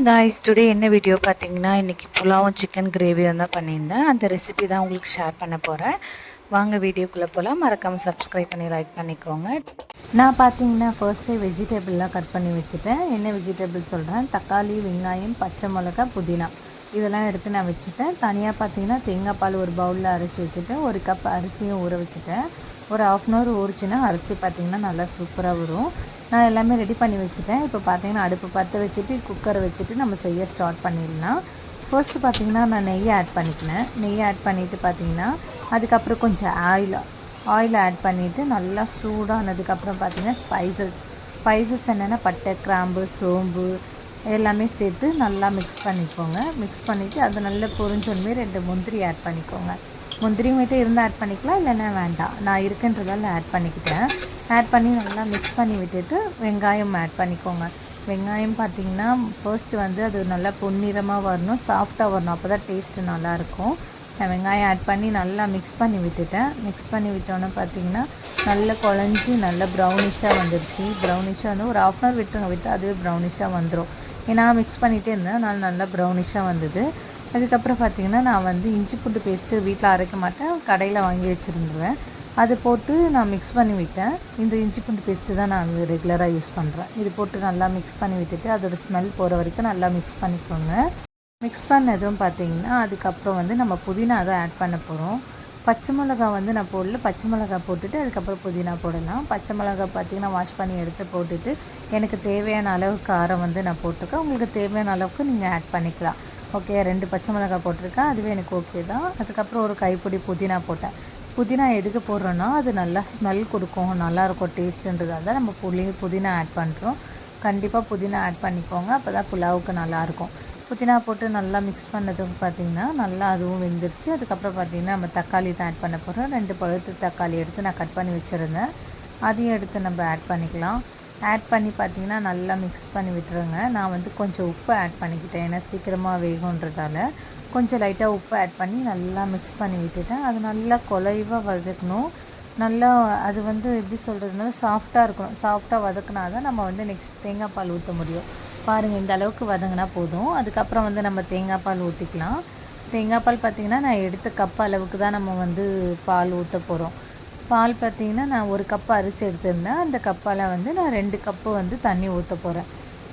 Guys, today என்ன video பார்த்தீங்கன்னா, இன்றைக்கி புலாவும் சிக்கன் கிரேவியும் தான் பண்ணியிருந்தேன். அந்த ரெசிபி தான் உங்களுக்கு ஷேர் பண்ண போகிறேன். வாங்க வீடியோக்குள்ளே போகலாம். மறக்காமல் சப்ஸ்கிரைப் பண்ணி லைக் பண்ணிக்கோங்க. நான் பார்த்தீங்கன்னா ஃபர்ஸ்ட்டே வெஜிடபிள்லாம் கட் பண்ணி வச்சுட்டேன். என்ன வெஜிடபிள் சொல்கிறேன், தக்காளி, வெங்காயம், பச்சை மிளகா, புதினா இதெல்லாம் எடுத்து நான் வச்சுட்டேன். தனியாக பார்த்தீங்கன்னா தேங்காய் பால் ஒரு பவுலில் அரைச்சி வச்சுட்டேன். ஒரு கப் அரிசியும் ஊற வச்சுட்டேன். ஒரு ½ அன் ஹவர் ஊறிச்சுன்னா அரிசி பார்த்திங்கன்னா நல்லா சூப்பராக வரும். நான் எல்லாமே ரெடி பண்ணி வச்சுட்டேன். இப்போ பார்த்தீங்கன்னா அடுப்பு பற்ற வச்சுட்டு குக்கரை வச்சுட்டு நம்ம செய்ய ஸ்டார்ட் பண்ணிடலாம். ஃபர்ஸ்ட்டு பார்த்திங்கன்னா நான் நெய்யை ஆட் பண்ணிக்கினேன். நெய்யை ஆட் பண்ணிவிட்டு பார்த்திங்கன்னா அதுக்கப்புறம் கொஞ்சம் ஆயில் ஆட் பண்ணிவிட்டு நல்லா சூடானதுக்கப்புறம் பார்த்திங்கன்னா ஸ்பைசஸ் என்னென்னா பட்டை, கிராம்பு, சோம்பு எல்லாமே சேர்த்து நல்லா மிக்ஸ் பண்ணிக்கோங்க. மிக்ஸ் பண்ணிவிட்டு அது நல்லா பொரிஞ்சோன்மே 2 முந்திரி ஆட் பண்ணிக்கோங்க. முந்திரி மட்டும் இருந்தால் ஆட் பண்ணிக்கலாம், இல்லைன்னா வேண்டாம். நான் இருக்குன்றதால ஆட் பண்ணிக்கிட்டேன். ஆட் பண்ணி நல்லா மிக்ஸ் பண்ணி விட்டுட்டு வெங்காயம் ஆட் பண்ணிக்கோங்க. வெங்காயம் பார்த்திங்கன்னா ஃபர்ஸ்ட்டு வந்து அது நல்லா பொன்னிறமாக வரணும், சாஃப்டாக வரணும், அப்போ தான் டேஸ்ட்டு நல்லாயிருக்கும். நான் வெங்காயம் ஆட் பண்ணி நல்லா மிக்ஸ் பண்ணி விட்டுட்டேன். மிக்ஸ் பண்ணி விட்டோன்னே பார்த்திங்கன்னா நல்லா குழஞ்சி நல்லா ப்ரௌனிஷாக வந்துடுச்சு. ப்ரௌனிஷாக வந்து ஒரு ½ அன் ஹவர் விட்டு அதுவே ப்ரௌனிஷாக வந்துடும். ஏன்னா மிக்ஸ் பண்ணிகிட்டே இருந்தேன், அதனால் நல்லா ப்ரௌனிஷாக வந்தது. அதுக்கப்புறம் பார்த்திங்கன்னா நான் வந்து இஞ்சி பூண்டு பேஸ்ட்டு வீட்டில் அரைக்க மாட்டேன், கடையில் வாங்கி வச்சுருந்துருவேன். அது போட்டு நான் மிக்ஸ் பண்ணி விட்டேன். இந்த இஞ்சி பூண்டு பேஸ்ட்டு தான் நான் ரெகுலராக யூஸ் பண்ணுறேன். இது போட்டு நல்லா மிக்ஸ் பண்ணி விட்டுட்டு அதோடய ஸ்மெல் போகிற வரைக்கும் நல்லா மிக்ஸ் பண்ணிக்கோங்க. மிக்ஸ் பண்ணதும் பார்த்திங்கன்னா அதுக்கப்புறம் வந்து நம்ம புதினா தான் ஆட் பண்ண போகிறோம். பச்சை மிளகா வந்து நான் போடல, பச்சை மிளகா போட்டுட்டு அதுக்கப்புறம் புதினா போடலாம். பச்சை மிளகா பார்த்திங்கன்னா வாஷ் பண்ணி எடுத்து போட்டுட்டு எனக்கு தேவையான அளவு காரம் வந்து நான் போட்டிருக்கேன். உங்களுக்கு தேவையான அளவுக்கு நீங்கள் ஆட் பண்ணிக்கலாம். ஓகே, 2 பச்சை மிளகா போட்டிருக்கேன், அதுவே எனக்கு ஓகே தான். அதுக்கப்புறம் ஒரு கைப்பிடி புதினா போட்டேன். புதினா எதுக்கு போடுறோன்னா அது நல்லா ஸ்மெல் கொடுக்கும், நல்லாயிருக்கும் டேஸ்ட்டுன்றதால தான் நம்ம புதினா ஆட் பண்ணுறோம். கண்டிப்பாக புதினா ஆட் பண்ணிக்கோங்க, அப்போ தான் புலாவுக்கு நல்லாயிருக்கும். புதினா போட்டு நல்லா மிக்ஸ் பண்ணதுக்கு பார்த்திங்கன்னா நல்லா அதுவும் வெந்துடுச்சு. அதுக்கப்புறம் பார்த்திங்கன்னா நம்ம தக்காளி தான் ஆட் பண்ண போகிறோம். 2 பழுத்து தக்காளி எடுத்து நான் கட் பண்ணி வச்சுருந்தேன், அதையும் எடுத்து நம்ம ஆட் பண்ணிக்கலாம். ஆட் பண்ணி பார்த்திங்கன்னா நல்லா மிக்ஸ் பண்ணி விட்டுருங்க. நான் வந்து கொஞ்சம் உப்பு ஆட் பண்ணிக்கிட்டேன், ஏன்னா சீக்கிரமாக வேகுன்றதால கொஞ்சம் லைட்டாக உப்பு ஆட் பண்ணி நல்லா மிக்ஸ் பண்ணி விட்டுட்டேன். அது நல்லா குலைவாக வதக்கணும். நல்லா அது வந்து எப்படி சொல்கிறதுனால சாஃப்டாக இருக்கணும். சாஃப்டாக வதக்குனா தான் நம்ம வந்து நெக்ஸ்ட் தேங்காய் பால் ஊற்ற முடியும். பாருங்கள், இந்த அளவுக்கு வதங்கினா போதும். அதுக்கப்புறம் வந்து நம்ம தேங்காய் பால் ஊற்றிக்கலாம். தேங்காய் பால் பார்த்திங்கன்னா நான் எடுத்த கப் அளவுக்கு தான் நம்ம வந்து பால் ஊற்ற போகிறோம். பால் பார்த்திங்கன்னா நான் 1 கப்பு அரிசி எடுத்திருந்தேன். அந்த கப்பால் வந்து நான் 2 கப்பு வந்து தண்ணி ஊற்ற போகிறேன்.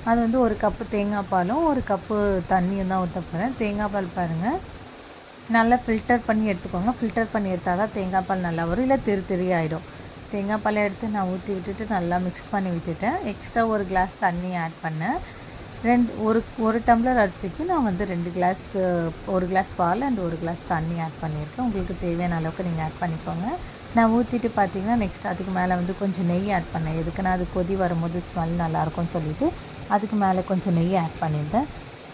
அது வந்து 1 கப்பு தேங்காய் பாலும் 1 கப்பு தண்ணியும் தான் ஊற்ற போகிறேன். தேங்காய் பால் பாருங்கள் நல்லா ஃபில்டர் பண்ணி எடுத்துக்கோங்க. ஃபில்டர் பண்ணி எடுத்தால் தான் தேங்காய் பால் நல்லா வரும், இல்லை திரி ஆகிடும். தேங்காய் பாலை எடுத்து நான் ஊற்றி விட்டுட்டு நல்லா மிக்ஸ் பண்ணி விட்டுட்டேன். எக்ஸ்ட்ரா 1 கிளாஸ் தண்ணி ஆட் பண்ணேன். ஒரு டம்ளர் அரிசிக்கு நான் வந்து 2 கிளாஸ் 1 கிளாஸ் பால் அண்ட் 1 கிளாஸ் தண்ணி ஆட் பண்ணியிருக்கேன். உங்களுக்கு தேவையான அளவுக்கு நீங்கள் ஆட் பண்ணிக்கோங்க. நான் ஊற்றிட்டு பார்த்திங்கன்னா நெக்ஸ்ட் அதுக்கு மேலே வந்து கொஞ்சம் நெய் ஆட் பண்ணேன். எதுக்குன்னா அது கொதி வரும்போது ஸ்மெல் நல்லாயிருக்கும்னு சொல்லிவிட்டு அதுக்கு மேலே கொஞ்சம் நெய் ஆட் பண்ணியிருந்தேன்.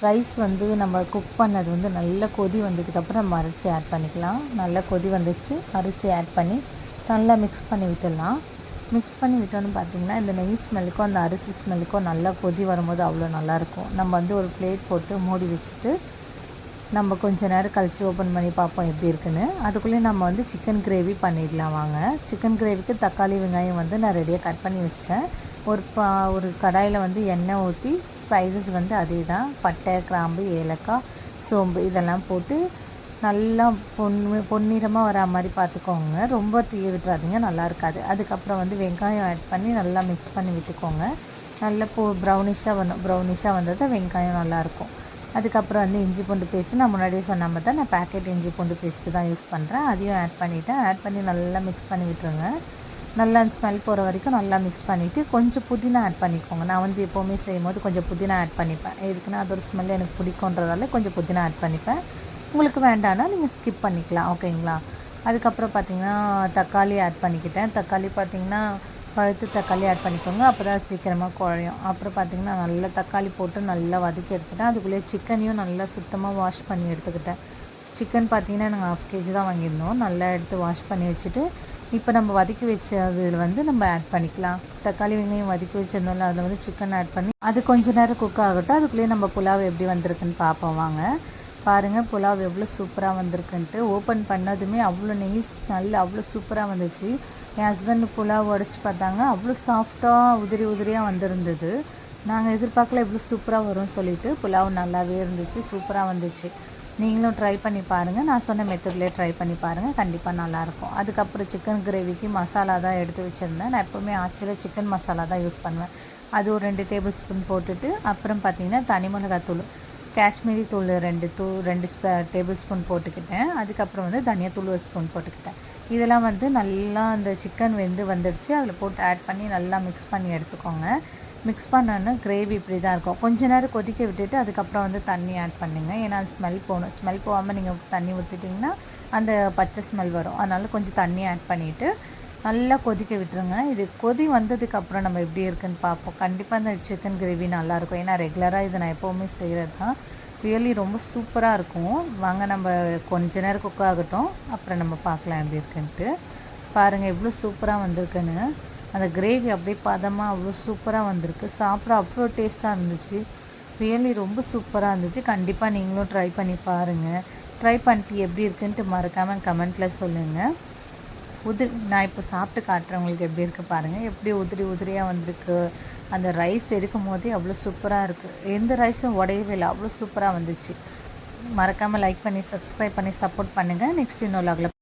ரைஸ் வந்து நம்ம குக் பண்ணது வந்து நல்லா கொதி வந்ததுக்கப்புறம் நம்ம அரிசி ஆட் பண்ணிக்கலாம். நல்லா கொதி வந்துடுச்சு, அரிசி ஆட் பண்ணி நல்லா மிக்ஸ் பண்ணி விட்டுடலாம். மிக்ஸ் பண்ணி விட்டோன்னு பார்த்திங்கன்னா இந்த நெய் ஸ்மெல்லுக்கும் அந்த அரிசி ஸ்மெல்லுக்கும் நல்லா கொதி வரும்போது அவ்வளோ நல்லாயிருக்கும். நம்ம வந்து ஒரு பிளேட் போட்டு மூடி வச்சுட்டு நம்ம கொஞ்சம் நேரம் கழித்து ஓப்பன் பண்ணி பார்ப்போம் எப்படி இருக்குன்னு. அதுக்குள்ளே நம்ம வந்து சிக்கன் கிரேவி பண்ணிடலாம் வாங்க. சிக்கன் கிரேவிக்கு தக்காளி, வெங்காயம் வந்து நான் ரெடியாக கட் பண்ணி வச்சிட்டேன். ஒரு கடாயில் வந்து எண்ணெய் ஊற்றி ஸ்பைசஸ் வந்து அதே தான், பட்டை, கிராம்பு, ஏலக்காய், சோம்பு இதெல்லாம் போட்டு நல்லா பொன்னிறமாக வரா மாதிரி பார்த்துக்கோங்க. ரொம்ப தீய விட்டுறாதீங்க, நல்லா இருக்காது. அதுக்கப்புறம் வந்து வெங்காயம் ஆட் பண்ணி நல்லா மிக்ஸ் பண்ணி விட்டுக்கோங்க. நல்லா ப்ரௌனிஷாக வரணும். ப்ரௌனிஷாக வந்தால் தான் வெங்காயம் நல்லாயிருக்கும். அதுக்கப்புறம் வந்து இஞ்சி பூண்டு பேஸ்ட்டு நான் முன்னாடியே சொன்ன மாதிரி தான் நான் பேக்கெட் இஞ்சி பூண்டு பேஸ்ட்டு தான் யூஸ் பண்ணுறேன். அதையும் ஆட் பண்ணிவிட்டேன். ஆட் பண்ணி நல்லா மிக்ஸ் பண்ணி விட்டுருங்க. நல்லா ஸ்மெல் போகிற வரைக்கும் நல்லா மிக்ஸ் பண்ணிவிட்டு கொஞ்சம் புதினா ஆட் பண்ணிக்கோங்க. நான் வந்து எப்போவுமே செய்யும்போது கொஞ்சம் புதினா ஆட் பண்ணிப்பேன். எதுக்குன்னா அதோட ஸ்மெல் எனக்கு பிடிக்குன்றதால கொஞ்சம் புதினா ஆட் பண்ணிப்பேன். உங்களுக்கு வேண்டாம்னா நீங்கள் ஸ்கிப் பண்ணிக்கலாம், ஓகேங்களா. அதுக்கப்புறம் பார்த்திங்கன்னா தக்காளி ஆட் பண்ணிக்கிட்டேன். தக்காளி பார்த்திங்கன்னா பழுத்து தக்காளி ஆட் பண்ணிக்கோங்க, அப்போ தான் சீக்கிரமாக குழையும். அப்புறம் பார்த்திங்கன்னா நல்லா தக்காளி போட்டு நல்லா வதக்கி எடுத்துட்டேன். அதுக்குள்ளேயே சிக்கனையும் நல்லா சுத்தமாக வாஷ் பண்ணி எடுத்துக்கிட்டேன். சிக்கன் பார்த்திங்கன்னா நாங்கள் ½ kg தான் வாங்கியிருந்தோம். நல்லா எடுத்து வாஷ் பண்ணி வச்சுட்டு இப்போ நம்ம வதக்கி வச்சதில் வந்து நம்ம ஆட் பண்ணிக்கலாம். தக்காளி, வெங்காயம் வதக்கி வச்சிருந்தோம்ல, அதில் வந்து சிக்கன் ஆட் பண்ணி அது கொஞ்சம் நேரம் குக் ஆகட்டும். அதுக்குள்ளேயே நம்ம புலாவ் எப்படி வந்திருக்குன்னு பார்ப்போம் வாங்க. பாருங்கள் புலாவ் எவ்வளோ சூப்பராக வந்திருக்குன்ட்டு. ஓப்பன் பண்ணதுமே அவ்வளோ நெய் ஸ்மெல் அவ்வளோ சூப்பராக வந்துச்சு. என் ஹஸ்பண்ட் புலாவ் உடச்சி பார்த்தாங்க, அவ்வளோ சாஃப்டாக உதிரியாக வந்திருந்தது. நாங்கள் எதிர்பார்க்கல இவ்வளோ சூப்பராக வரும்னு சொல்லிட்டு புலாவ் நல்லாவே இருந்துச்சு, சூப்பராக வந்துச்சு. நீங்களும் ட்ரை பண்ணி பாருங்கள். நான் சொன்ன மெத்தட்லேயே ட்ரை பண்ணி பாருங்கள், கண்டிப்பாக நல்லாயிருக்கும். அதுக்கப்புறம் சிக்கன் கிரேவிக்கு மசாலா தான் எடுத்து வச்சுருந்தேன். நான் எப்போவுமே ஆக்சுவலாக சிக்கன் மசாலா தான் யூஸ் பண்ணுவேன். அது ஒரு 2 டேபிள் ஸ்பூன் போட்டுட்டு, அப்புறம் பார்த்திங்கன்னா தனி மிளகாத்தூள், காஷ்மீரி தூள் 2 டேபிள் ஸ்பூன் போட்டுக்கிட்டேன். அதுக்கப்புறம் வந்து தனியாத்தூள் 1 ஸ்பூன் போட்டுக்கிட்டேன். இதெல்லாம் வந்து நல்லா அந்த சிக்கன் வெந்து வந்துடுச்சு. அதில் போட்டு ஆட் பண்ணி நல்லா மிக்ஸ் பண்ணி எடுத்துக்கோங்க. மிக்ஸ் பண்ணோன்னா கிரேவி இப்படி தான் இருக்கும். கொஞ்ச நேரம் கொதிக்க விட்டுட்டு அதுக்கப்புறம் வந்து தண்ணி ஆட் பண்ணுங்கள். ஏன்னா அது ஸ்மெல் போகணும். ஸ்மெல் போகாமல் நீங்கள் தண்ணி ஊற்றிட்டிங்கன்னா அந்த பச்சை ஸ்மெல் வரும். அதனால் கொஞ்சம் தண்ணி ஆட் பண்ணிவிட்டு நல்லா கொதிக்க விட்டுருங்க. இது கொதி வந்ததுக்கப்புறம் நம்ம எப்படி இருக்குன்னு பார்ப்போம். கண்டிப்பாக இந்த சிக்கன் கிரேவி நல்லாயிருக்கும். ஏன்னா ரெகுலராக இதை நான் எப்போவுமே செய்கிறது தான். ரியலி ரொம்ப சூப்பராக இருக்கும். வாங்க நம்ம கொஞ்ச நேரம் குக் ஆகட்டும், அப்புறம் நம்ம பார்க்கலாம் எப்படி இருக்குன்ட்டு. பாருங்கள் எவ்வளோ சூப்பராக வந்திருக்குன்னு. அந்த கிரேவி அப்படியே பதமாக அவ்வளோ சூப்பராக வந்திருக்கு. சாப்பிட அவ்வளோ டேஸ்ட்டாக இருந்துச்சு. ரியலி ரொம்ப சூப்பராக இருந்துச்சு. கண்டிப்பாக நீங்களும் ட்ரை பண்ணி பாருங்கள். ட்ரை பண்ணிட்டு எப்படி இருக்குன்ட்டு மறக்காமல் கமெண்ட்டில் சொல்லுங்கள். நான் இப்போ சாப்பிட்டு காட்டுறேன் உங்களுக்கு எப்படி இருக்குது பாருங்கள். எப்படி உதிரியாக வந்திருக்கு. அந்த ரைஸ் எடுக்கும் போதே அவ்வளோ சூப்பராக இருக்குது. எந்த ரைஸும் உடையவே இல்லை, அவ்வளோ சூப்பராக வந்துச்சு. மறக்காமல் லைக் பண்ணி சப்ஸ்கிரைப் பண்ணி சப்போர்ட் பண்ணுங்கள். நெக்ஸ்ட் இன்னொரு vlogல